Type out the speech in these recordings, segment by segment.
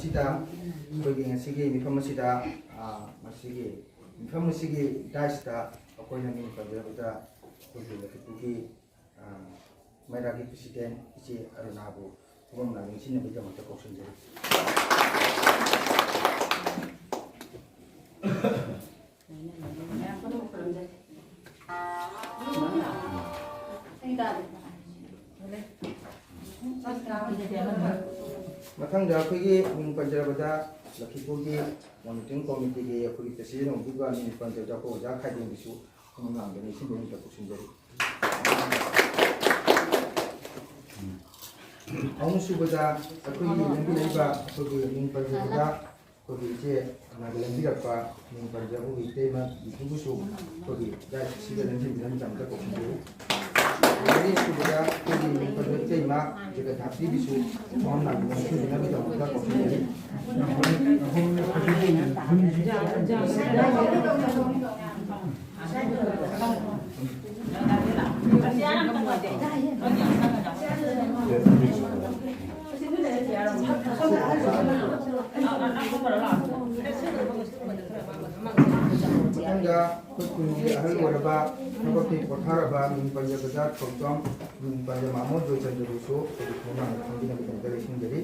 asida kogi ngasigi mifam asida masigi mifam asigi daista akoina min panjabada kogi lakipugi mairagi presiden ichi arunabu umum nang sini bija mata kosen jadi mathangda akhoi ming panjarabada lakhipurgi monitoring committee ge akhoi president obuga ni panjarabada ko ja khaiding bisu umang ngani sinbeni ta kusinjari aung subada akhoi lembi leiba akhoi ming panjarabada kogi je nagalambi rakpa ming panjarabu itema itubusu kogi ja siga lembi bidan jamta kusinjari jadi sudah jadi peneliti mak jika tapi bisu mohon nak mungkin dengan kita mudah kok jadi Anda kunci ahli warba, seperti kothara min panjabada program min panjamamo do cenderuso jadi kumang mungkin yang kita lihat jadi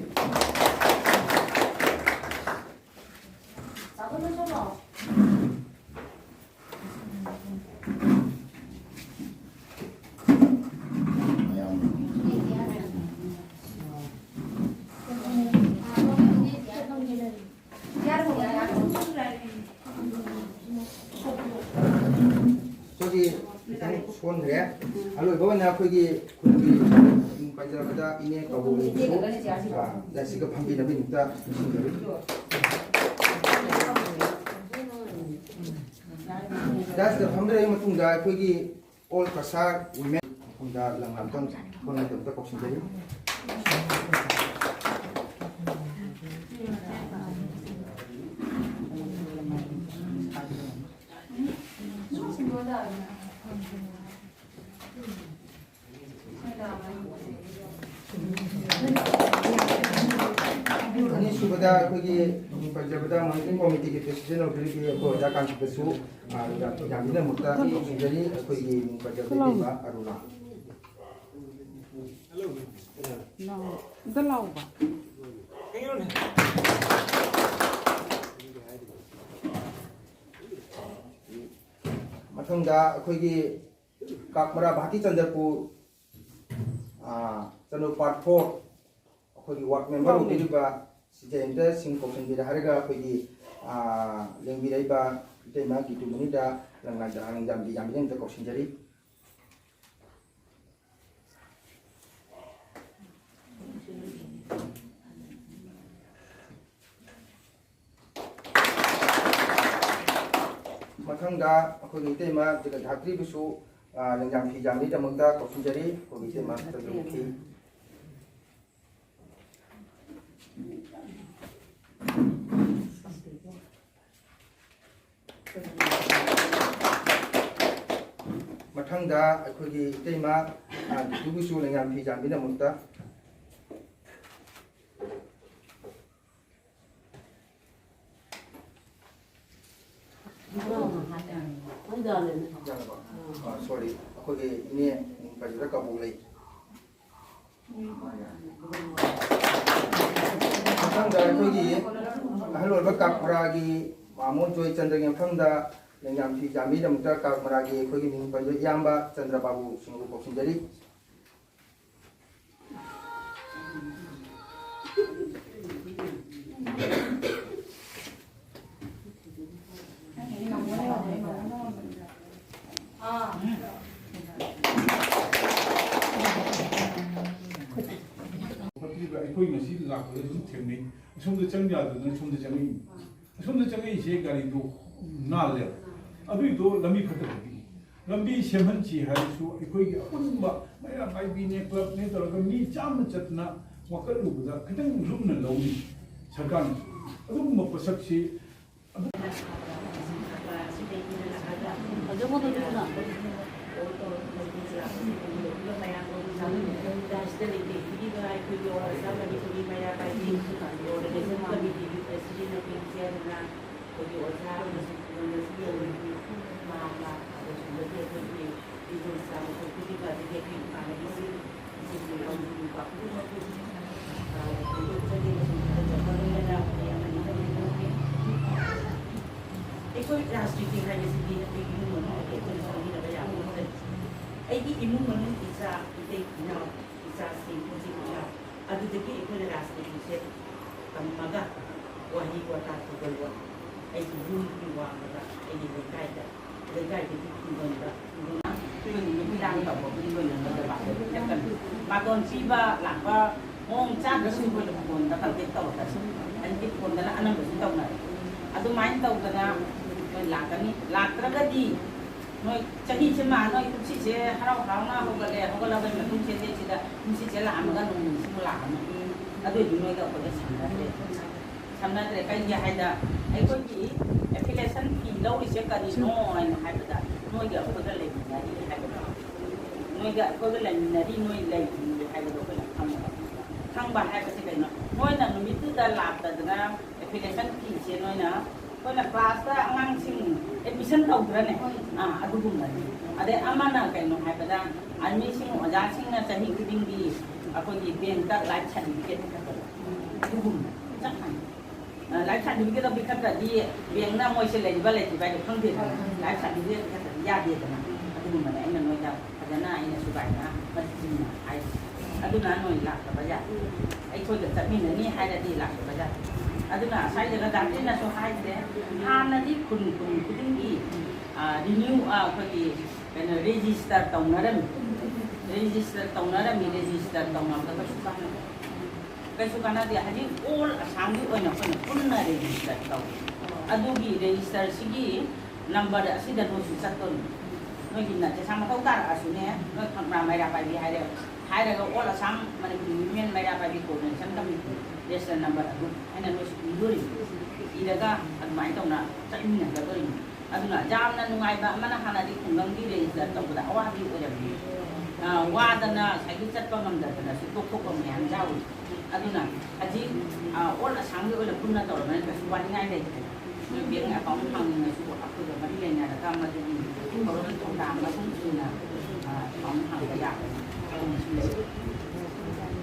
Halo, bawa nak pergi panjang ini kau boleh itu, dan sikap hampi nabi kita. Dan sikap hampi yang matungga pergi all pasar women matungga langgam kon ada kita kau sendiri. Ini sudah pergi panjabada monitoring committee ke presiden pergi ko jakan besu jamina mutta jadi pergi panjabada ba aruna no dalau ba matungda pergi kakmara bhati chandrapur channel part 4 अखोगी ward member उदिबा सिजेंदा सिंह कोशन बिरा हरगा अखोगी लेंबि राइबा इतेमा गितु मुनिदा लंगा जांग जामबि जामबिन त question जरी मथंगा अखोगी इतेमा जगा धात्री बिसु लंगाम फि जामबि तमंता कोशन जरी अखोगी इतेमा तजुखि मथंगा अखोगी इतेमा दुगुसु लंगाम फि जामबिन मुक्ता sorry अखोगी इने पाजरा काबुलै मथंगा अखोगी अहलोब काकरागी मामोन जोय चंद्रगे मथंगा लंगाम फि जामबिन मुक्ता काकरागी अखोगी मिंग पाजो याम्बा चंद्रबाबू सिंगु कोसिंजरी ꯑꯩꯈꯣꯏ ꯉꯁꯤ ꯂꯥꯛꯄꯗ ꯑꯗꯨꯝ ꯊꯦꯡꯅꯩ ꯑꯁꯣꯝꯗ ꯆꯪ ꯌꯥꯗꯗꯅ ꯁꯣꯝꯗ ꯆꯪꯉꯛꯏ ꯑꯁꯣꯝꯗ ꯆꯪꯉꯛꯏꯁꯦ ꯒꯥꯔꯤꯗꯣ ꯅꯥꯜꯂꯦꯕ ꯑꯗꯨꯏꯗꯣ ꯂꯝꯕꯤ ꯐꯠꯇꯕꯒꯤ ꯂꯝꯕꯤ ꯁꯦꯝꯍꯟꯁꯤ ꯍꯥꯏꯔꯁꯨ ꯑꯩꯈꯣꯏꯒꯤ ꯑꯄꯨꯟꯕ ꯃꯩꯔꯥ ꯄꯥꯏꯕꯤꯅꯦ ꯀ꯭ꯂꯕꯅꯦ ꯇꯧꯔꯒ ꯃꯤ ꯆꯥꯝꯃ ꯆꯠꯇꯅ ꯋꯥꯀꯠꯂꯨꯕꯗ ꯈꯤꯇꯪ ꯂꯨꯝꯅ ꯂꯧꯅꯤ ꯁꯔꯀꯥꯔꯅ ꯑꯗꯨꯒꯨꯝꯕ ꯄꯣꯠꯁꯛꯁꯤ Kita ꯑꯩꯈꯣꯏ ꯔꯥꯖꯅꯤꯇꯤ ꯍꯥꯏꯕꯁꯤꯗꯤ ꯑꯩꯈꯣꯏꯒꯤ ꯏꯃꯨꯡ ꯃꯅꯨꯡ ꯑꯩꯈꯣꯏꯅ ꯇꯧꯃꯤꯟꯅꯕ ꯌꯥꯕ ꯅꯠꯇꯦ ꯑꯩꯒꯤ ꯏꯃꯨꯡ ꯃꯅꯨꯡ ꯏꯆꯥ ꯏꯇꯩ ꯏꯅꯥꯎ ꯏꯆꯥꯁꯤꯡ ꯏꯆꯤꯜ ꯏꯅꯥꯎ ꯑꯗꯨꯗꯒꯤ ꯑꯩꯈꯣꯏꯅ ꯔꯥꯖꯅꯤꯇꯤꯁꯦ ꯇꯝꯃꯒ ꯋꯥꯍꯩ ꯋꯥꯇꯥ ꯊꯧꯒꯜꯂꯣꯟ ꯑꯩꯒꯤ ꯌꯨꯝꯒꯤ ꯋꯥꯡꯃꯗ ꯑꯩꯒꯤ ꯂꯩꯀꯥꯏꯗꯒꯤ ꯈꯨꯡꯒꯪꯗ ꯑꯩꯈꯣꯏꯒꯤ ꯅꯨꯃꯤꯗꯥꯡ ꯇꯧꯕꯒꯤ ꯂꯣꯏꯅꯒꯗꯕ ꯕꯥꯇꯣꯟ ꯄꯤꯕ ꯂꯥꯛꯄ ꯃꯑꯣꯡ ꯆꯥꯗ꯭ꯔꯁꯨ ꯑꯩꯈꯣꯏꯅ ꯐꯣꯟꯗ ꯀꯟꯇꯦꯛ ꯇꯧꯔꯛꯀꯁꯤ ꯑꯗꯨꯗꯤ ꯐꯣꯟꯗꯅ ꯑꯅꯝꯕꯁꯨ ꯇꯧꯅꯔꯦ ꯑꯗꯨꯃꯥꯏꯅ ꯇꯧꯗꯅ ꯅꯣꯏ ꯂꯥꯛꯀꯅꯤ ꯂꯥꯛꯇ꯭ꯔꯒꯗꯤ ꯅꯣꯏ ꯆꯍꯤꯁꯤꯃ ꯅꯣꯏ ꯀꯨꯝꯁꯤꯁꯦ ꯍꯔꯥꯎ ꯍꯔꯥꯎꯅ ꯍꯧꯒꯠꯂꯕꯒꯤ ꯃꯇꯨꯡ ꯁꯤꯗꯩꯁꯤꯗ ꯀꯨꯝꯁꯤꯁꯦ ꯂꯥꯛꯑꯝꯃꯒ ꯅꯣꯡꯃꯁꯤꯃꯨꯛ ꯂꯥꯛꯑꯅꯤ ꯑꯗꯨꯏꯗꯤ ꯅꯣꯏꯒ ꯑꯩꯈꯣꯏꯒ ꯁꯝꯅꯗ꯭ꯔꯦ ꯀꯩꯒꯤ ꯍꯥꯏꯗ ꯑꯩꯈꯣꯏꯒꯤ ꯑꯦꯄ꯭ꯂꯤꯀꯦꯁꯟ ꯐꯤ ꯂꯧꯔꯤꯁꯦ ꯀꯔꯤꯅꯣ ꯍꯥꯏꯅ ꯍꯥꯏꯕꯗ ꯅꯣꯏꯒ ꯑꯩꯈꯣꯏꯒ ꯂꯩꯃꯤꯟꯅꯔꯤ ꯍꯥꯏꯕꯗꯣ ꯅꯣꯏꯒ ꯑꯩꯈꯣꯏꯒ ꯂꯩꯃꯤꯟꯅꯔꯤ ꯅꯣꯏ ꯂꯩꯔꯤ ꯍꯥꯏꯕꯗꯣ ꯑꯩꯈꯣꯏꯅ ꯈꯪꯕ ꯍꯥꯏꯕꯁꯤ ꯀꯩꯅꯣ ꯅꯣꯏꯅ ꯅꯨꯃꯤꯠꯇꯨꯗ ꯂꯥꯛꯇꯗꯅ ꯑꯦꯄ꯭ꯂꯤꯀꯦꯁꯟ ꯐꯤꯁꯦ ꯅꯣꯏꯅ ꯑꯩꯈꯣꯏꯅ ꯀ꯭ꯂꯥꯁꯇ ꯑꯉꯥꯡꯁꯤꯡ ꯑꯦꯗꯃꯤꯁꯟ ꯇꯧꯗ꯭ꯔꯅꯦ ꯑꯗꯨꯒꯨꯝꯕꯅꯤ ꯑꯗꯩ ꯑꯃꯅ ꯀꯩꯅꯣ ꯍꯥꯏꯕꯗ ꯑꯥꯔꯃꯤꯁꯤꯡ ꯑꯣꯖꯥꯁꯤꯡꯅ ꯆꯍꯤ ꯈꯨꯗꯤꯡꯒꯤ ꯑꯩꯈꯣꯏꯒꯤ ꯕꯦꯡꯛꯇ ꯂꯥꯏꯐ ꯁꯥꯔꯇꯤꯐꯤꯀꯦꯠ ꯄꯤꯈꯠꯄꯗꯣ ꯑꯗꯨꯒꯨꯝꯕ ꯆꯞ ꯃꯥꯟꯅꯩ ꯂꯥꯏꯐ ꯁꯥꯔꯇꯤꯐꯤꯀꯦꯠ ꯄꯤꯈꯠꯇ꯭ꯔꯗꯤ ꯕꯦꯡꯛꯅ ꯃꯣꯏꯁꯦ ꯂꯩꯔꯤꯕ ꯂꯩꯇ꯭ꯔꯤꯕ ꯍꯥꯏꯗꯣ ꯈꯪꯗꯦꯗꯅ ꯂꯥꯏꯐ ꯁꯥꯔꯇꯤꯐꯤꯀꯦꯠ ꯄꯤꯈꯠꯇ꯭ꯔꯗꯤ ꯌꯥꯗꯦꯗꯅ ꯑꯗꯨꯒꯨꯝꯕꯅꯦ ꯑꯩꯅ ꯅꯣꯏꯗ ꯐꯖꯅ ꯑꯩꯅ ꯁꯨꯒꯥꯏꯅ ꯃꯁꯤꯡꯅ ꯍꯥꯏꯔꯤꯁꯦ ꯑꯗꯨꯅ ꯅꯣꯏ ꯂꯥꯛꯇꯕ ꯌꯥꯗꯦ ꯑꯩꯈꯣꯏꯒ ꯆꯠꯃꯤꯟꯅꯅꯤ ꯍꯥꯏꯔꯗꯤ ꯂꯥꯛꯇꯕ ꯌꯥꯗꯦ ꯑꯗꯨꯅ ꯁ꯭ꯋꯥꯏꯗꯒ ꯗꯥꯛꯇꯔꯅꯁꯨ ꯍꯥꯏꯈ꯭ꯔꯦ ꯍꯥꯟꯅꯗꯤ ꯈꯨꯟ ꯈꯨꯗꯤꯡꯒꯤ ꯔꯤꯅ꯭ꯌꯨ ꯑꯩꯈꯣꯏꯒꯤ ꯀꯩꯅꯣ ꯔꯦꯖꯤꯁꯇꯔ ꯇꯧꯅꯔꯝꯃꯤ ꯔꯦꯖꯤꯁꯇꯔ ꯇꯧꯅꯕꯗ ꯀꯩꯁꯨ ꯀꯥꯟꯅꯗꯦ ꯍꯧꯖꯤꯛ ꯑꯣꯜ ꯑꯁꯥꯝꯒꯤ ꯑꯣꯏꯅ ꯑꯩꯈꯣꯏꯅ ꯄꯨꯟꯅ ꯔꯦꯖꯤꯁꯇꯔ ꯇꯧꯏ ꯑꯗꯨꯒꯤ ꯔꯦꯖꯤꯁꯇꯔꯁꯤꯒꯤ ꯅꯝꯕꯔ ꯑꯁꯤꯗ ꯅꯣꯏꯁꯨ ꯆꯠꯇꯣꯏꯅꯤ ꯅꯣꯏꯒꯤ ꯆꯦꯁꯥꯡ ꯃꯊꯧ ꯇꯥꯔꯛꯑꯁꯨꯅꯦ ꯅꯣꯏ ꯈꯪꯕ꯭ꯔꯥ ꯃꯩꯔꯥ ꯄꯥꯏꯕꯤ ꯍꯥꯏꯔꯒ all Assam Manipuri women Meira Paibi coordination committee register number ꯑꯗꯨ ꯍꯥꯏꯅ ꯅꯣꯏꯁꯨ ꯏꯗꯣꯔꯤꯅꯤ ꯏꯔꯒ ꯑꯗꯨꯃꯥꯏꯅ ꯇꯧꯅ ꯆꯠꯃꯤꯟꯅꯒꯗꯣꯔꯤꯅꯤ ꯑꯗꯨꯅ ꯌꯥꯝꯅ ꯅꯨꯡꯉꯥꯏꯕ ꯑꯃꯅ ꯍꯥꯟꯅꯗꯤ ꯈꯨꯡꯒꯪꯒꯤ ꯔꯦꯖꯤꯁꯇꯔ ꯇꯧꯕꯗ ꯑꯋꯥꯕꯤ ꯑꯣꯏꯔꯝꯃꯤ ꯋꯥꯗꯅ ꯉꯁꯥꯏꯒꯤ ꯆꯠꯄ ꯉꯝꯗꯗꯅꯁꯨ ꯇꯣꯛꯊꯣꯛꯄ ꯃꯌꯥꯝ ꯌꯥꯎꯏ ꯑꯗꯨꯅ ꯍꯧꯖꯤꯛ ꯑꯣꯜ ꯑꯁꯥꯝꯒꯤ ꯑꯣꯏꯅ ꯄꯨꯟꯅ ꯇꯧꯔꯕꯅꯤꯅ ꯀꯩꯁꯨ ꯋꯥꯅꯤꯡꯉꯥꯏ ꯂꯩꯇ꯭ꯔꯦ ꯅꯣꯏ ꯕꯦꯡꯛ ꯑꯦꯀꯥꯎꯟ ꯍꯥꯡꯅꯤꯡꯉꯁꯨ ꯑꯩꯈꯣꯏꯒ ꯃꯔꯤ ꯂꯩꯅꯔꯒ ꯃꯗꯨꯒꯤ ꯊꯧꯔꯝ ꯊꯧꯗꯥꯡ ꯃꯇꯨꯡ ꯏꯟꯅ ꯑꯦꯀꯥꯎꯟ ꯍꯥꯡꯕ ꯌꯥꯒꯅꯤ ꯑꯗꯨꯅꯁꯨ ꯂꯩ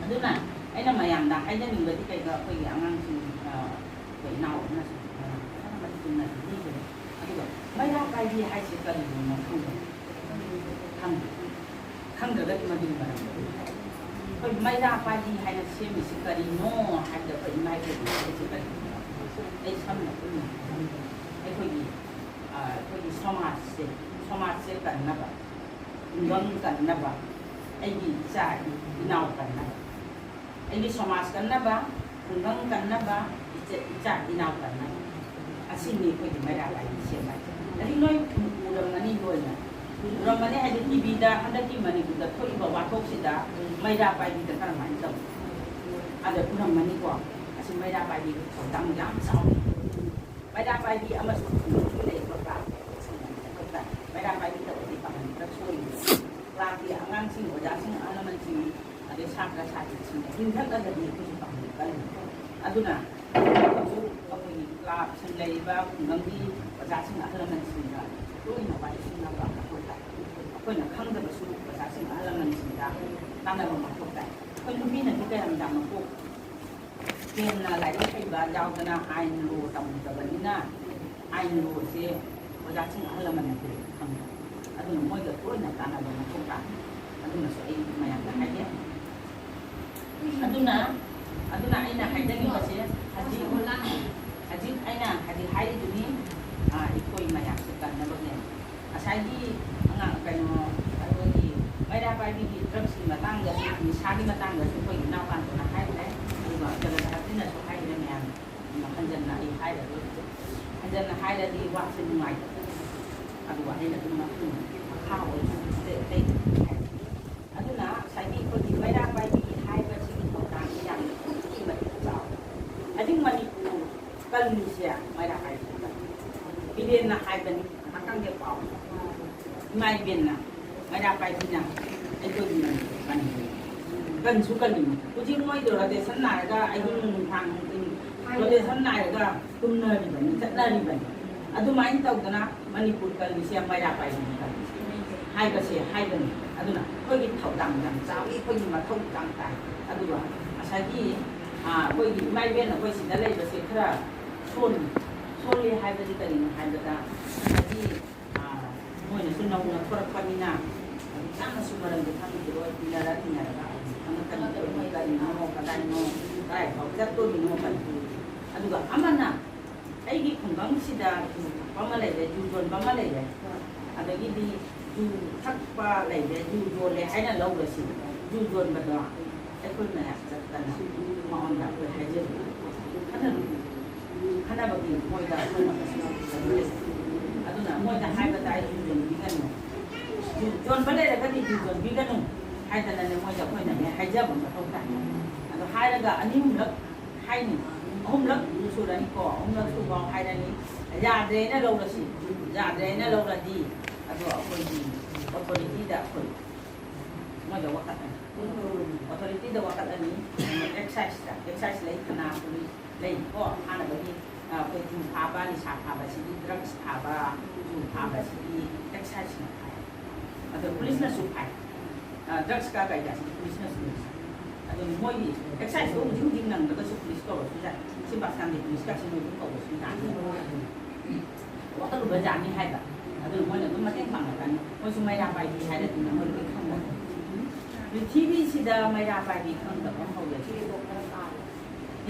ꯑꯗꯨꯅ ꯑꯩꯅ ꯃꯌꯥꯝꯗ ꯍꯥꯏꯖꯅꯤꯡꯕꯗꯤ ꯀꯩꯒ ꯑꯩꯈꯣꯏꯒꯤ ꯑꯉꯥꯡꯁꯤꯡ ꯑꯩꯈꯣꯏ ꯏꯅꯥꯎ ꯑꯃꯅꯁꯨ ꯆꯨꯝꯅ ꯄꯤꯈ꯭ꯔꯦ ꯑꯗꯨꯒ ꯃꯩꯔꯥ ꯄꯥꯏꯕꯤ ꯍꯥꯏꯁꯦ ꯀꯔꯤꯅꯣ ꯈꯪꯗ꯭ꯔꯒꯗꯤ ꯃꯗꯨꯒꯤ ꯃꯔꯝꯗ ꯑꯩꯈꯣꯏ ꯃꯩꯔꯥ ꯄꯥꯏꯕꯤ ꯍꯥꯏꯅ ꯁꯦꯝꯃꯤꯁꯤ ꯀꯔꯤꯅꯣ ꯍꯥꯏꯕꯗ ꯑꯩꯈꯣই ꯏꯃꯥ ꯏꯕꯦꯜ ꯍꯥꯏꯁꯤ ꯀꯔꯤꯅꯣ ꯑꯩ ꯁꯝꯅ ꯄꯨꯟꯅ ꯑꯩꯈꯣꯏꯒꯤ ꯁꯃꯥꯖꯁꯦ ꯀꯟꯅꯕ ꯈꯨꯡꯒꯪ ꯀꯟꯅꯕ ꯑꯩꯒꯤ ꯏꯆꯥ ꯏꯅꯥꯎ ꯀꯟꯅꯕ ꯑꯩꯒꯤ ꯁꯃꯥꯖ ꯀꯟꯅꯕ ꯈꯨꯡꯒꯪ ꯀꯟꯅꯕ ꯏꯆꯥ ꯏꯅꯥꯎ ꯀꯟꯅꯕ ꯑꯁꯤꯅꯤ ꯑꯩꯈꯣꯏꯒꯤ ꯃꯩꯔꯥ ꯄꯥꯏꯕꯤ ꯁꯦꯝꯕ ꯑꯗꯨ ꯅꯣꯏ ꯎꯔꯝꯒꯅꯤ ꯂꯣꯏꯅ ꯎꯔꯝꯒꯅꯤ ꯍꯥꯏꯗꯤ ꯇꯤꯚꯤꯗ ꯍꯟꯗꯛꯀꯤ ꯃꯅꯤꯄꯨꯔꯗ ꯊꯣꯛꯏꯕ ꯋꯥꯊꯣꯛꯁꯤꯗ ꯃꯩꯔꯥ ꯄꯥꯏꯕꯤꯗ ꯀꯔꯝꯍꯥꯏꯅ ꯇꯧꯏ ꯑꯗ ꯎꯔꯝꯒꯅꯤꯀꯣ ꯑꯁꯤ ꯃꯩꯔꯥ ꯄꯥꯏꯕꯤꯒꯤ ꯊꯧꯗꯥꯡ ꯌꯥꯝ ꯆꯥꯎꯏ ꯃꯩꯔꯥ ꯄꯥꯏꯕꯤ ꯑꯃꯁꯨꯡ ꯈꯨꯡꯒꯪꯒꯤ ꯂꯩꯔꯤꯕ ꯀ꯭ꯂꯥꯁ ꯃꯩꯔꯥ ꯄꯥꯏꯕꯤ ꯇꯧꯕꯗꯤ ꯄꯥꯡꯒꯜ ꯈꯔ ꯁꯣꯏꯔꯤ ꯀ꯭ꯂꯥꯁꯀꯤ ꯑꯉꯥꯡꯁꯤꯡ ꯑꯣꯖꯥꯁꯤꯡ ꯑꯍꯜ ꯂꯃꯟꯁꯤꯡ ꯑꯗꯩ ꯁꯥꯇ꯭ꯔ ꯁꯥꯇ꯭ꯔꯤꯁꯤꯡ ꯏꯟꯈꯠꯂꯒꯗꯤ ꯑꯩꯈꯣꯏꯁꯨ ꯄꯥꯡꯒꯜ ꯀꯜꯂꯤ ꯑꯗꯨꯅ ꯑꯩꯈꯣꯏꯒꯤ ꯀ꯭ꯂꯥꯁꯁꯤꯡ ꯂꯩꯔꯤꯕ ꯈꯨꯡꯒꯪꯒꯤ ꯑꯣꯖꯥꯁꯤꯡ ꯑꯍꯜ ꯂꯃꯟꯁꯤꯡꯒ ꯇꯣꯏꯅ ꯋꯥꯔꯤ ꯁꯥꯟꯅꯕ ꯑꯩꯈꯣꯏꯅ ꯈꯪꯗꯕꯁꯨ ꯑꯣꯖꯥꯁꯤꯡ ꯑꯍꯜ ꯂꯃꯟꯁꯤꯡꯗ ꯇꯥꯟꯅꯕ ꯃꯊꯧ ꯇꯥꯏ ꯑꯩꯈꯣꯏ ꯅꯨꯄꯤꯅꯗꯤ ꯀꯌꯥꯝ ꯌꯥꯝꯅ ꯀꯣꯛ ꯍꯦꯟꯅ ꯂꯥꯏꯔꯤꯛ ꯍꯩꯕ ꯌꯥꯎꯗꯅ ꯑꯥꯏꯟ ꯂꯣ ꯇꯝꯗꯕꯅꯤꯅ ꯑꯥꯏꯟ ꯂꯣꯁꯦ ꯑꯣꯖꯥꯁꯤꯡ ꯑꯍꯜ ꯂꯃꯟꯅꯗꯤ ꯈꯪꯕ ꯑꯗꯨꯅ ꯃꯣꯏꯒ ꯇꯣꯏꯅ ꯇꯥꯟꯅꯕ ꯃꯊꯧ ꯇꯥꯏ ꯑꯗꯨꯅꯁꯨ ꯑꯩ ꯃꯌꯥꯝꯗ ꯍꯥꯏꯒꯦ ꯑꯗꯨꯅ ꯑꯩꯅ ꯍꯥꯏꯖꯅꯤꯡꯕꯁꯦ ꯍꯧꯖꯤꯛ ꯑꯩꯅ ꯍꯥꯏꯔꯤꯗꯨꯅꯤ ꯑꯩꯈꯣই ꯃꯌꯥꯝꯁꯦ ꯀꯟꯅꯕꯅꯦ ꯉꯁꯥꯏꯒꯤ ꯑꯩꯈꯣꯏꯒꯤ ꯃꯩꯔꯥ ꯄꯥꯏꯕꯤꯒꯤ ꯗ꯭ꯔగ్ꯁꯀꯤ ꯃꯇꯥꯡꯗꯁꯨ ꯅꯤꯁꯥꯒꯤ ꯃꯇꯥꯡꯗꯁꯨ ꯑꯩꯈꯣꯏ ꯏꯅꯥꯎꯄꯥꯗꯨꯅ ꯍꯥꯏꯈ꯭ꯔꯦ ꯑꯗꯨꯒ ꯖꯒꯠꯍꯥꯔꯇꯤꯅꯁꯨ ꯍꯥꯏꯈ꯭ꯔꯦ ꯃꯌꯥꯝ ꯍꯟꯖꯟꯅ ꯑꯩ ꯍꯥꯏꯔꯔꯣꯏ ꯍꯟꯖꯟꯅ ꯍꯥꯏꯔꯗꯤ ꯋꯥꯁꯦ ꯅꯨꯡꯉꯥꯏꯇꯕ ꯑꯗꯨꯒ ꯑꯩꯅ ꯑꯗꯨꯝ ꯃꯈꯥ ꯑꯣꯏꯁꯨ ꯑꯇꯩ ꯑꯗꯨꯅ ꯉꯁꯥꯏꯒꯤ ꯑꯩꯈꯣꯏꯒꯤ ꯃꯩꯔꯥ ꯄꯥꯏꯕꯤ ꯍꯥꯏꯕꯁꯤꯒꯤ ꯊꯧꯗꯥꯡꯁꯤ ꯌꯥꯝꯅ ꯑꯗꯨꯛꯀꯤ ꯃꯇꯤꯛ ꯆꯥꯎꯏ ꯍꯧꯖꯤꯛ ꯃꯅꯤꯄꯨꯔ ꯀꯜꯂꯤꯁꯦ ꯃꯩꯔꯥ ꯄꯥꯏꯕꯤ ꯕꯤꯔꯦꯟꯅ ꯍꯥꯏꯕꯅꯤ ꯉꯥꯛꯇꯪꯒꯤ ꯄꯥꯎ ꯏꯃꯥ ꯏꯕꯦꯟꯅ ꯃꯩꯔꯥ ꯄꯥꯏꯕꯤꯅ ꯑꯩꯈꯣꯏꯒꯤ ꯃꯅꯤꯄꯨꯔ ꯀꯟꯁꯨ ꯀꯜꯂꯤꯅꯤ ꯍꯧꯖꯤꯛ ꯃꯣꯏꯗꯣ ꯔꯣꯇꯦꯁꯟ ꯅꯥꯏꯔꯒ ꯑꯍꯤꯡ ꯅꯨꯡꯗꯥꯡ ꯔꯣꯇꯦꯁꯟ ꯅꯥꯏꯔꯒ ꯇꯨꯝꯅꯔꯤꯕꯅꯤ ꯆꯠꯅꯔꯤꯕꯅꯤ ꯑꯗꯨꯃꯥꯏꯅ ꯇꯧꯗꯅ ꯃꯅꯤꯄꯨꯔ ꯀꯜꯂꯤꯁꯦ ꯃꯩꯔꯥ ꯄꯥꯏꯕꯤꯅꯤ ꯀꯜꯂꯤꯁꯦ ꯍꯥꯏꯕꯅꯤ ꯑꯗꯨꯅ ꯑꯩꯈꯣꯏꯒꯤ ꯊꯧꯗꯥꯡ ꯌꯥꯝ ꯆꯥꯎꯏ ꯑꯩꯈꯣꯏꯒꯤ ꯃꯊꯧ ꯌꯥꯝ ꯇꯥꯏ ꯑꯗꯨꯒ ꯉꯁꯥꯏꯒꯤ ꯑꯩꯈꯣꯏꯒꯤ ꯏꯃꯥ ꯏꯕꯦꯟ ꯑꯩꯈꯣꯏ ꯁꯤꯗ ꯂꯩꯕꯁꯦ ꯈꯔ ꯁꯣꯜꯂꯤ ꯍꯥꯏꯕꯗꯤ ꯀꯔꯤꯅꯣ ꯍꯥꯏꯕꯗ ꯉꯁꯤ ꯃꯣꯏꯅꯁꯨ ꯅꯧꯅ ꯊꯣꯔꯛꯄꯅꯤꯅ ꯌꯥꯝꯅꯁꯨ ꯃꯔꯝꯗꯤ ꯈꯪꯈꯤꯔꯣꯏ ꯇꯤꯟꯅꯔꯒ ꯈꯪꯉꯛꯀꯅꯤ ꯀꯔꯤꯅꯣ ꯀꯗꯥꯏꯅꯣ ꯀꯗꯥꯏ ꯐꯥꯎ ꯆꯠꯇꯣꯔꯤꯅꯣ ꯀꯔꯤ ꯑꯗꯨꯒ ꯑꯃꯅ ꯑꯩꯒꯤ ꯈꯨꯡꯒꯪꯁꯤꯗ ꯖꯨ ꯊꯛꯄ ꯑꯃ ꯂꯩꯔꯦ ꯖꯨ ꯌꯣꯟꯕ ꯑꯃ ꯂꯩꯔꯦ ꯑꯗꯒꯤꯗꯤ ꯖꯨ ꯊꯛꯄ ꯂꯩꯔꯦ ꯖꯨ ꯌꯣꯜꯂꯦ ꯍꯥꯏꯅ ꯂꯧꯔꯁꯤ ꯖꯨ ꯌꯣꯟꯕꯗꯣ ꯑꯩꯈꯣꯏꯅ ꯆꯠꯇꯅ ꯃꯉꯣꯟꯗ ꯑꯩꯈꯣꯏ ꯍꯥꯏꯖꯕ ꯈꯟꯅꯕꯒꯤ ꯃꯣꯏꯗ ꯑꯩꯈꯣꯏꯅ ꯑꯗꯨꯅ ꯃꯣꯏꯗ ꯍꯥꯏꯕ ꯇꯥꯏ ꯖꯨ ꯌꯣꯟꯕꯤꯒꯅꯨ ꯖꯨ ꯌꯣꯟꯕ ꯂꯩꯔꯒꯗꯤ ꯖꯨ ꯌꯣꯟꯕꯤꯒꯅꯨ ꯍꯥꯏꯗꯅꯅꯦ ꯃꯣꯏꯗ ꯑꯩꯈꯣꯏꯅꯅꯦ ꯍꯥꯏꯖꯕ ꯃꯊꯧ ꯇꯥꯏ ꯑꯗꯣ ꯍꯥꯏꯔꯒ ꯑꯅꯤꯍꯨꯝꯂꯛ ꯍꯥꯏꯅꯤ ꯑꯍꯨꯝꯂꯛ ꯁꯨꯔꯅꯤꯀꯣ ꯑꯍꯨꯝꯂꯛ ꯁꯨꯐꯥꯎ ꯍꯥꯏꯔꯅꯤ ꯌꯥꯗ꯭ꯔꯦꯅ ꯂꯧꯔꯁꯤ ꯌꯥꯗ꯭ꯔꯦꯅ ꯂꯧꯔꯗꯤ ꯑꯗꯣ ꯑꯩꯈꯣꯏꯒꯤ ꯑꯣꯊꯣꯔꯤꯇꯤꯗ ꯑꯩꯈꯣই ꯃꯣꯏꯗ ꯋꯥꯀꯠꯂꯅꯤ ꯑꯣꯊꯣꯔꯤꯇꯤꯗ ꯋꯥꯀꯠꯂꯅꯤ ꯑꯦꯛꯁꯥꯏꯁ ꯂꯩ ꯊꯅꯥ ꯄꯨꯂꯤꯁ ꯂꯩ ꯀꯣ ꯍꯥꯟꯅꯕꯒꯤ ꯑꯩꯈꯣꯏ ꯖꯨ ꯐꯥꯕ ꯅꯤꯁꯥ ꯐꯥꯕꯁꯤꯗꯤ ꯗ꯭ꯔꯒꯁ ꯐꯥꯕ ꯖꯨ ꯐꯥꯕꯁꯤꯗꯤ ꯑꯦꯛꯁꯥꯏꯁꯅ ꯐꯥꯏ ꯑꯗꯣ ꯄꯨꯂꯤꯁꯅꯁꯨ ꯐꯥꯏ ꯗ꯭ꯔꯒꯁꯀ ꯀꯩꯀꯥꯁꯤꯗꯤ ꯄꯨꯂꯤꯁꯅꯁꯨ ꯑꯗꯨꯅ ꯃꯣꯏꯒꯤ ꯑꯦꯛꯁꯥꯏꯁꯇꯣ ꯍꯧꯖꯤꯛ ꯍꯧꯖꯤꯛ ꯅꯪꯂꯒꯁꯨ ꯄꯨꯂꯤꯁ ꯀꯧꯔꯁꯨ ꯌꯥꯏ ꯁꯤꯝꯕꯥꯁꯀꯥꯟꯒꯤ ꯄꯨꯂꯤꯁꯀꯁꯤ ꯃꯣꯏꯗꯨ ꯀꯧꯔꯁꯨ ꯌꯥꯅꯤ ꯋꯥꯈꯜꯂꯨꯕ ꯌꯥꯅꯤ ꯍꯥꯏꯕ ꯑꯗꯨꯅ ꯃꯣꯏꯅ ꯑꯗꯨꯝ ꯃꯇꯦꯡ ꯄꯥꯡꯉꯛꯀꯅꯤ ꯃꯣꯏꯁꯨ ꯃꯩꯔꯥ ꯄꯥꯏꯕꯤ ꯍꯥꯏꯔꯗꯅ ꯃꯣꯏ ꯂꯣꯏ ꯈꯪꯒꯅꯤ ꯄ꯭ꯔꯤꯊꯤꯕꯤꯁꯤꯗ ꯃꯩꯔꯥ ꯄꯥꯏꯕꯤ ꯈꯪꯗꯕ ꯍꯧꯔꯛꯏ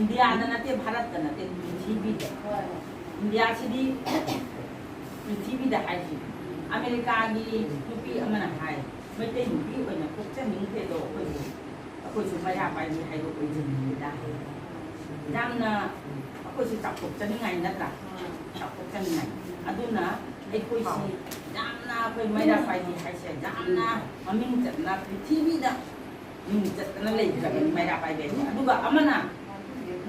ꯏꯟꯗꯤꯌꯥꯗ ꯅꯠꯇꯦ ꯚꯥꯔꯠꯇ ꯅꯠꯇꯦ ꯄ꯭ꯔꯤꯊꯤꯕꯤꯗ ꯏꯟꯗꯤꯌꯥꯁꯤꯗꯤ ꯄ꯭ꯔꯤꯊꯤꯕꯤꯗ ꯍꯥꯏꯁꯤ ꯑꯃꯦꯔꯤꯀꯥꯒꯤ ꯅꯨꯄꯤ ꯑꯃꯅ ꯍꯥꯏ ꯃꯩꯇꯩ ꯅꯨꯄꯤ ꯑꯣꯏꯅ ꯄꯣꯛꯆꯅꯤꯡꯈ꯭ꯔꯦꯗꯣ ꯑꯩꯈꯣꯏꯁꯨ ꯃꯩꯔꯥ ꯄꯥꯏꯕꯤ ꯍꯥꯏꯕ ꯑꯣꯏꯖꯅꯤꯡꯉꯤꯗ ꯌꯥꯝꯅ ꯑꯩꯈꯣꯏꯁꯤ ꯆꯥꯎꯊꯣꯛꯆꯅꯤꯡꯉꯥꯏ ꯅꯠꯇ꯭ꯔꯥ ꯆꯥꯎꯊꯣꯛꯆꯅꯤꯡꯉꯥꯏ ꯑꯗꯨꯅ ꯑꯩꯈꯣꯏꯁꯤ ꯌꯥꯝꯅ ꯑꯩꯈꯣꯏ ꯃꯩꯔꯥ ꯄꯥꯏꯕꯤ ꯍꯥꯏꯁꯦ ꯌꯥꯝꯅ ꯃꯃꯤꯡ ꯆꯠꯅ ꯄ꯭ꯔꯤꯊꯤꯕꯤꯗ ꯃꯤꯡ ꯆꯠꯇꯅ ꯂꯩꯈ꯭ꯔꯕꯅꯤ ꯃꯩꯔꯥ ꯄꯥꯏꯕꯤ ꯍꯥꯏꯁꯦ ꯑꯗꯨꯒ ꯑꯃꯅ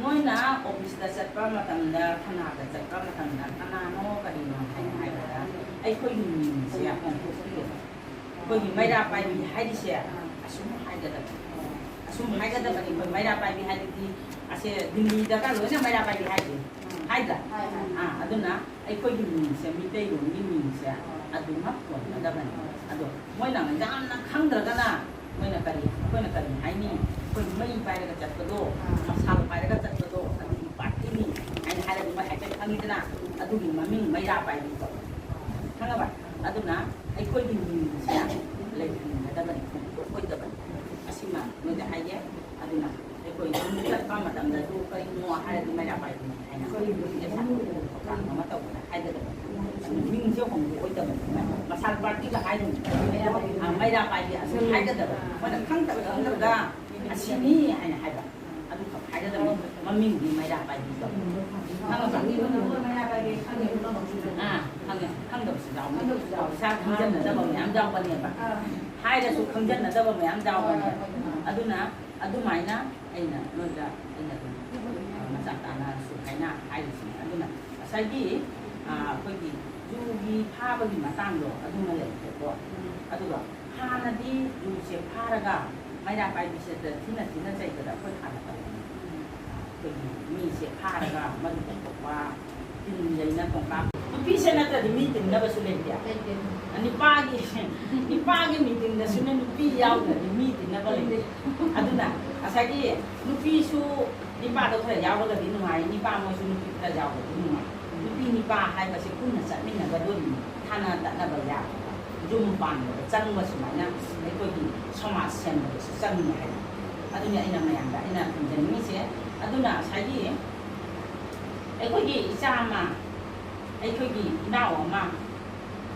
ꯅꯣꯏꯅ ꯑꯣꯐꯤꯁꯇ ꯆꯠꯄ ꯃꯇꯝꯗ ꯊꯅꯥꯗ ꯆꯠꯄ ꯃꯇꯝꯗ ꯀꯅꯥꯅꯣ ꯀꯔꯤꯅꯣ ꯍꯥꯏꯅ ꯍꯥꯏꯕꯗ ꯑꯩꯈꯣꯏꯒꯤ ꯃꯤꯡꯁꯦ ꯍꯣꯡꯗꯣꯛꯄꯤꯒꯅꯤ ꯑꯩꯈꯣꯏꯒꯤ ꯃꯩꯔꯥ ꯄꯥꯏꯕꯤ ꯍꯥꯏꯔꯤꯁꯦ ꯑꯁꯨꯝ ꯍꯥꯏꯒꯗꯕꯅꯤ ꯑꯁꯨꯝ ꯍꯥꯏꯒꯗꯕꯅꯤ ꯑꯩꯈꯣꯏ ꯃꯩꯔꯥ ꯄꯥꯏꯕꯤ ꯍꯥꯏꯔꯗꯤ ꯑꯁꯦ ꯗꯤꯜꯂꯤꯗꯒ ꯂꯣꯏꯅ ꯃꯩꯔꯥ ꯄꯥꯏꯕꯤ ꯍꯥꯏꯁꯦ ꯍꯥꯏꯗ꯭ꯔꯥ ꯑꯗꯨꯅ ꯑꯩꯈꯣꯏꯒꯤ ꯃꯤꯡꯁꯦ ꯃꯤꯇꯩꯔꯣꯟꯒꯤ ꯃꯤꯡꯁꯦ ꯑꯗꯨꯃꯛ ꯑꯣꯏꯒꯗꯕꯅꯤ ꯑꯗꯣ ꯃꯣꯏꯅ ꯌꯥꯝꯅ ꯈꯪꯗ꯭ꯔꯒꯅ ꯃꯣꯏꯅ ꯑꯩꯈꯣꯏꯅ ꯀꯔꯤ ꯍꯥꯏꯅꯤ ꯑꯩꯈꯣই ꯃꯩ ꯄꯥꯏꯔꯒ ꯆꯠꯄꯗꯣ ꯃꯁꯥꯜ ꯄꯥꯏꯔꯒ ꯆꯠꯄꯗꯣ ꯑꯗꯨꯒꯤ ꯄꯥꯔꯇꯤꯅꯤ ꯍꯥꯏꯅ ꯍꯥꯏꯔꯗꯤ ꯃꯣꯏ ꯍꯥꯏꯐꯦꯠ ꯈꯪꯉꯤꯗꯅ ꯑꯗꯨꯒꯤ ꯃꯃꯤꯡ ꯃꯩꯔꯥ ꯄꯥꯏꯕꯤꯗꯣ ꯈꯪꯉꯕ ꯑꯗꯨꯅ ꯑꯩꯈꯣꯏꯒꯤ ꯃꯤꯡꯁꯦ ꯂꯩꯍꯟꯒꯗꯕꯅꯤ ꯈꯣꯏꯗꯕꯅꯤ ꯑꯁꯤꯃ ꯅꯣꯏꯗ ꯍꯥꯏꯒꯦ ꯑꯗꯨꯅ ꯑꯩꯈꯣꯏ ꯁꯨꯝ ꯆꯠꯄ ꯃꯇꯝꯗꯁꯨ ꯀꯔꯤꯅꯣ ꯍꯥꯏꯔꯗꯤ ꯃꯩꯔꯥ ꯄꯥꯏꯕꯤꯅꯤ ꯍꯥꯏꯅ ꯊꯧꯔꯥꯡ ꯑꯃ ꯇꯧꯕꯗ ꯍꯥꯏꯒꯗꯕꯅꯤ ꯃꯤꯡꯁꯦ ꯍꯣꯡꯗꯣꯛꯑꯣꯏꯗꯕꯅꯤ ꯃꯁꯥꯜ ꯄꯥꯔꯇꯤꯒ ꯍꯥꯏꯗꯣꯏꯅꯤ ꯃꯩꯔꯥ ꯄꯥꯏꯕꯤ ꯑꯁꯤ ꯍꯥꯏꯒꯗꯕꯅꯤ ꯃꯣꯏꯅ ꯈꯪꯗꯕꯗ ꯑꯁꯤꯅꯤ ꯍꯥꯏꯅ ꯍꯥꯏꯕ ꯑꯗꯨꯈꯛ ꯍꯥꯏꯒꯗꯕꯅꯤ ꯃꯃꯤꯡꯗꯤ ꯃꯩꯔꯥ ꯄꯥꯏꯕꯤꯗꯣ ꯈꯪꯗꯕꯁꯨ ꯌꯥꯎꯕꯅꯤ ꯏꯁꯥ ꯈꯪꯖꯟꯅꯗꯕ ꯃꯌꯥꯝ ꯌꯥꯎꯕꯅꯦꯕ ꯍꯥꯏꯔꯁꯨ ꯈꯪꯖꯟꯅꯗꯕ ꯃꯌꯥꯝ ꯌꯥꯎꯕꯅꯦꯕ ꯑꯗꯨꯅ ꯑꯗꯨꯃꯥꯏꯅ ꯑꯩꯅ ꯅꯣꯏꯗ ꯑꯩꯅ ꯃꯆꯥ ꯇꯥꯅꯁꯨ ꯍꯥꯏꯔꯤꯁꯤꯅꯤ ꯑꯗꯨꯅ ꯉꯁꯥꯏꯒꯤ ꯑꯩꯈꯣꯏꯒꯤ ꯖꯨꯒꯤ ꯐꯥꯕꯒꯤ ꯃꯇꯥꯡꯗꯣ ꯑꯗꯨꯃ ꯂꯩꯔꯦꯀꯣ ꯑꯗꯨꯒ ꯍꯥꯟꯅꯗꯤ ꯖꯨꯁꯦ ꯐꯥꯔꯒ ꯃꯩꯔꯥ ꯄꯥꯏꯕꯤꯁꯤꯗ ꯊꯤꯅ ꯆꯩꯕꯗ ꯑꯩꯈꯣꯏ ꯍꯥꯟꯅ ꯇꯧꯕꯅꯤ ꯑꯩꯈꯣꯏꯒꯤ ꯃꯤꯁꯦ ꯐꯥꯔꯒ ꯃꯗꯨ ꯇꯧꯊꯣꯛꯄ ꯇꯤꯟ ꯂꯩꯅ ꯇꯣꯡꯀꯥꯞ ꯅꯨꯄꯤꯁꯦ ꯅꯠꯇ꯭ꯔꯗꯤ ꯃꯤ ꯇꯤꯟꯅꯕꯁꯨ ꯂꯩꯇꯦ ꯅꯨꯄꯥꯒꯤ ꯃꯤꯇꯤꯡꯗꯁꯨꯅꯦ ꯅꯨꯄꯤ ꯌꯥꯎꯗ꯭ꯔꯗꯤ ꯃꯤ ꯇꯤꯟꯅꯕ ꯂꯩꯇꯦ ꯑꯗꯨꯅ ꯉꯁꯥꯏꯒꯤ ꯅꯨꯄꯤꯁꯨ ꯅꯤꯄꯥꯗꯣ ꯈꯔ ꯌꯥꯎꯔꯒꯗꯤ ꯅꯨꯡꯉꯥꯏ ꯅꯤꯄꯥ ꯃꯣꯏꯁꯨ ꯅꯨꯄꯤ ꯈꯔ ꯌꯥꯎꯔꯒꯗꯤ ꯅꯨꯡꯉꯥꯏ ꯅꯨꯄꯤ ꯅꯤꯄꯥ ꯍꯥꯏꯕꯁꯦ ꯄꯨꯟꯅ ꯆꯠꯃꯤꯟꯅꯒꯗꯣꯔꯤꯅꯤ ꯊꯥꯅ ꯇꯠꯅꯕ ꯌꯥꯕ ꯌꯨꯝ ꯄꯥꯟꯕꯗ ꯆꯪꯕ ꯁꯨꯃꯥꯏꯅ ꯑꯩꯈꯣꯏꯒꯤ ꯁꯃꯥꯖ ꯁꯦꯝꯕꯗꯁꯨ ꯆꯪꯉꯤ ꯍꯥꯏꯕ ꯑꯗꯨꯅꯤ ꯑꯩꯅ ꯃꯌꯥꯝꯗ ꯑꯩꯅ ꯊꯝꯖꯅꯤꯡꯉꯤꯁꯦ ꯑꯗꯨꯅ ꯉꯁꯥꯏꯒꯤ ꯑꯩꯈꯣꯏꯒꯤ ꯏꯆꯥ ꯑꯃ ꯑꯩꯈꯣꯏꯒꯤ ꯏꯅꯥꯎ ꯑꯃ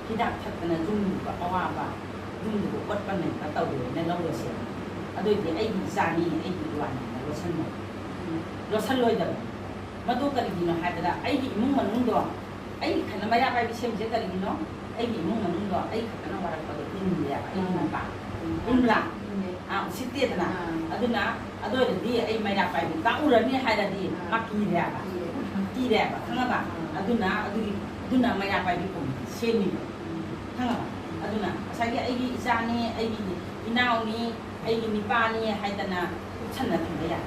ꯍꯤꯗꯥꯛ ꯊꯛꯇꯅ ꯌꯨꯝꯗꯨꯕ ꯑꯋꯥꯕ ꯌꯨꯝꯗꯨꯕ ꯑꯣꯠꯄ ꯅꯩꯕ ꯇꯧꯔꯦꯅ ꯂꯧꯔꯁꯦ ꯑꯗꯨꯏꯗꯤ ꯑꯩꯒꯤ ꯏꯆꯥꯅꯤ ꯑꯩꯒꯤ ꯏꯋꯥꯅꯤꯅ ꯂꯣꯠꯁꯜꯂꯣꯏꯗꯕ ꯃꯗꯨ ꯀꯔꯤꯒꯤꯅꯣ ꯍꯥꯏꯕꯗ ꯑꯩꯒꯤ ꯏꯃꯨꯡ ꯃꯅꯨꯡꯗꯣ ꯑꯩꯒꯤ ꯈꯛꯇꯅ ꯃꯩꯔꯥ ꯄꯥꯏꯕꯤ ꯁꯦꯝꯕꯁꯦ ꯀꯔꯤꯒꯤꯅꯣ ꯑꯩꯒꯤ ꯏꯃꯨꯡ ꯃꯅꯨꯡꯗꯣ ꯑꯩ ꯈꯛꯇꯅ ꯋꯥꯔꯛꯄꯗꯣ ꯏꯟꯗꯦꯕ ꯑꯩꯒꯤ ꯃꯄꯥ ꯏꯟꯕ꯭ꯔꯥ ꯎꯁꯤꯠꯇꯦꯗꯅ ꯑꯗꯨꯅ ꯑꯗꯨ ꯑꯣꯏꯔꯗꯤ ꯑꯩ ꯃꯩꯔꯥ ꯄꯥꯏꯕꯤ ꯀꯥꯎꯔꯅꯤ ꯍꯥꯏꯔꯗꯤ ꯃꯥ ꯀꯤꯔꯦꯕ ꯈꯪꯉꯕ ꯑꯗꯨꯅ ꯃꯩꯔꯥ ꯄꯥꯏꯕꯤ ꯁꯦꯝꯃꯤꯕ ꯈꯪꯉꯕ ꯑꯗꯨꯅ ꯉꯁꯥꯏꯒꯤ ꯑꯩꯒꯤ ꯏꯆꯥꯅꯤ ꯑꯩꯒꯤ ꯏꯅꯥꯎꯅꯤ ꯑꯩꯒꯤ ꯅꯤꯄꯥꯅꯤ ꯍꯥꯏꯗꯅ ꯀꯨꯞꯁꯟꯅ ꯊꯝꯕ ꯌꯥꯏ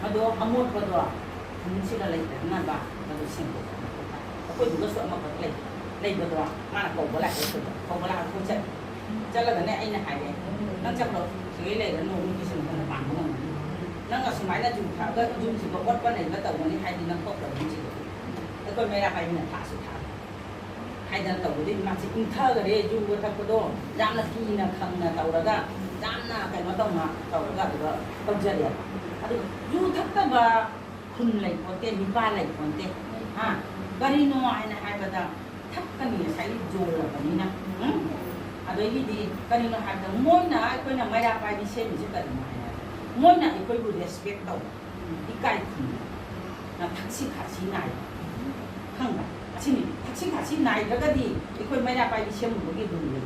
ꯃꯗꯣ ꯑꯃꯣꯠꯄꯗꯣ ꯈꯨꯟꯁꯤꯗ ꯂꯩꯇꯅꯕ ꯃꯗꯨ ꯁꯦꯡꯗꯣꯛꯄ ꯑꯩꯈꯣꯏꯗꯨꯒꯁꯨ ꯑꯃꯈꯛ ꯂꯩꯕꯗꯣ ꯃꯥꯅ ꯀꯧꯕ ꯂꯥꯛꯑꯦ ꯀꯧꯕ ꯂꯥꯛꯑꯒ ꯑꯩꯈꯣꯏ ꯆꯠꯂꯒꯅꯦ ꯑꯩꯅ ꯍꯥꯏꯔꯦ ꯅꯪ ꯆꯠꯂꯣ ꯁꯤꯒꯩ ꯂꯩꯔꯅꯨ ꯅꯨꯄꯤꯁꯤ ꯃꯊꯟꯇ ꯄꯥꯟꯕ ꯉꯝꯒꯅꯤ ꯅꯪ ꯑꯁꯨꯃꯥꯏꯅ ꯖꯨ ꯊꯛꯑꯒ ꯌꯨꯝꯁꯤꯒ ꯑꯣꯠꯄ ꯅꯩꯕ ꯇꯧꯒꯅꯤ ꯍꯥꯏꯗꯤ ꯅꯪ ꯊꯣꯛꯈ꯭ꯔ ꯌꯨꯝꯁꯤꯗ ꯑꯩꯈꯣꯏ ꯃꯩꯔꯥ ꯄꯥꯏꯕꯤꯅ ꯊꯥ ꯁꯨꯊꯥ ꯍꯥꯏꯗꯅ ꯇꯧꯕꯗꯤ ꯃꯥꯁꯤ ꯏꯪꯊꯈꯔꯦ ꯌꯨꯕ ꯊꯛꯄꯗꯣ ꯌꯥꯝꯅ ꯀꯤꯅ ꯈꯪꯅ ꯇꯧꯔꯒ ꯌꯥꯝꯅ ꯀꯩꯅꯣ ꯇꯧꯅ ꯇꯧꯔꯒ ꯑꯗꯨꯒ ꯇꯧꯖꯔꯦꯕ ꯑꯗꯨꯒ ꯌꯨ ꯊꯛꯇꯕ ꯈꯨꯟ ꯂꯩꯄꯣꯟꯇꯦ ꯅꯤꯄꯥ ꯂꯩꯄꯣꯟꯇꯦ ꯀꯔꯤꯅꯣ ꯍꯥꯏꯅ ꯍꯥꯏꯕꯗ ꯊꯛꯀꯅꯤ ꯉꯁꯥꯏꯒꯤ ꯖꯣꯜꯂꯕꯅꯤꯅ ꯑꯗꯒꯤꯗꯤ ꯀꯔꯤꯅꯣ ꯍꯥꯏꯕꯗ ꯃꯣꯏꯅ ꯑꯩꯈꯣꯏꯅ ꯃꯩꯔꯥ ꯄꯥꯏꯕꯤ ꯁꯦꯝꯃꯤꯁꯦ ꯀꯔꯤꯅꯣ ꯍꯥꯏꯅ ꯃꯣꯏꯅ ꯑꯩꯈꯣꯏꯕꯨ ꯔꯦꯁꯄꯦꯛ ꯇꯧꯕ 이까이 나 탁시 같이 나이 한가 아침이 탁시 같이 나이 그러가디 이거 매나 빨리 시험 보기 돈이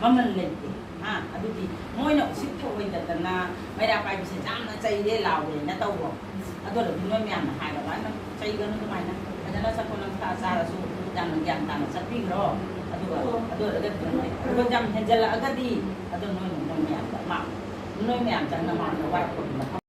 mamman lente aduti moina usip tho wai da na maira pai bi se jam na chai de law de na taw ro ado lo bi noi myam na ha da ba na chai ga no mai na ada sa ko lang ta sa ra su jam na gyam ta na sa pi ro ado da ga noi ko jam hen jala agadi ado noi myam ma noi myam jang na ma na wa ko